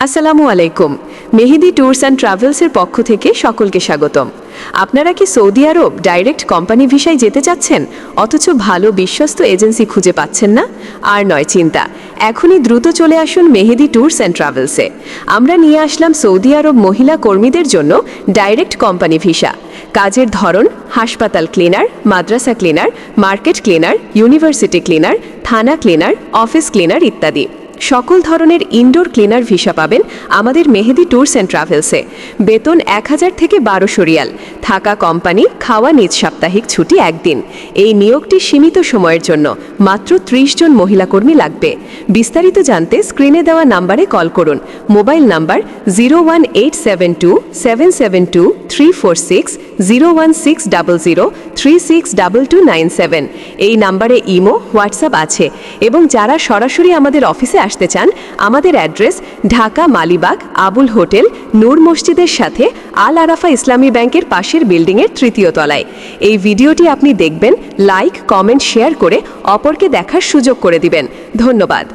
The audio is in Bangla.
আসসালামু আলাইকুম। মেহেদি ট্যুরস অ্যান্ড ট্রাভেলসের পক্ষ থেকে সকলকে স্বাগতম। আপনারা কি সৌদি আরব ডাইরেক্ট কোম্পানি ভিসায় যেতে চাচ্ছেন, অথচ ভালো বিশ্বস্ত এজেন্সি খুঁজে পাচ্ছেন না? আর নয় চিন্তা, এখনই দ্রুত চলে আসুন মেহেদি ট্যুরস অ্যান্ড ট্রাভেলসে। আমরা নিয়ে আসলাম সৌদি আরব মহিলা কর্মীদের জন্য ডাইরেক্ট কোম্পানি ভিসা। কাজের ধরন: হাসপাতাল ক্লিনার, মাদ্রাসা cleaner, market cleaner, university cleaner, থানা ক্লিনার, অফিস ক্লিনার ইত্যাদি। সকল ধরনের ইনডোর ক্লিনার ভিসা পাবেন আমাদের মেহেদি ট্যুরস অ্যান্ড ট্রাভেলসে। বেতন 1000 থেকে 1200 রিয়াল। থাকা কোম্পানি, খাওয়া নিজ, সাপ্তাহিক ছুটি একদিন। এই নিয়োগটি সীমিত সময়ের জন্য, মাত্র 30 জন মহিলা কর্মী লাগবে। বিস্তারিত জানতে স্ক্রিনে দেওয়া নাম্বারে কল করুন। Mobile number 01872772346, 01600362297। এই নাম্বারে ইমো, হোয়াটসঅ্যাপ আছে। এবং যারা সরাসরি আমাদের অফিসে আসতে চান, আমাদের অ্যাড্রেস ঢাকা মালিবাগ আবুল হোটেল, নূর মসজিদের সাথে আল আরাফা ইসলামী ব্যাংকের পাশের বিল্ডিংয়ের 3য় তলায়। এই ভিডিওটি আপনি দেখবেন, লাইক, কমেন্ট, শেয়ার করে অপরকে দেখার সুযোগ করে দিবেন। ধন্যবাদ।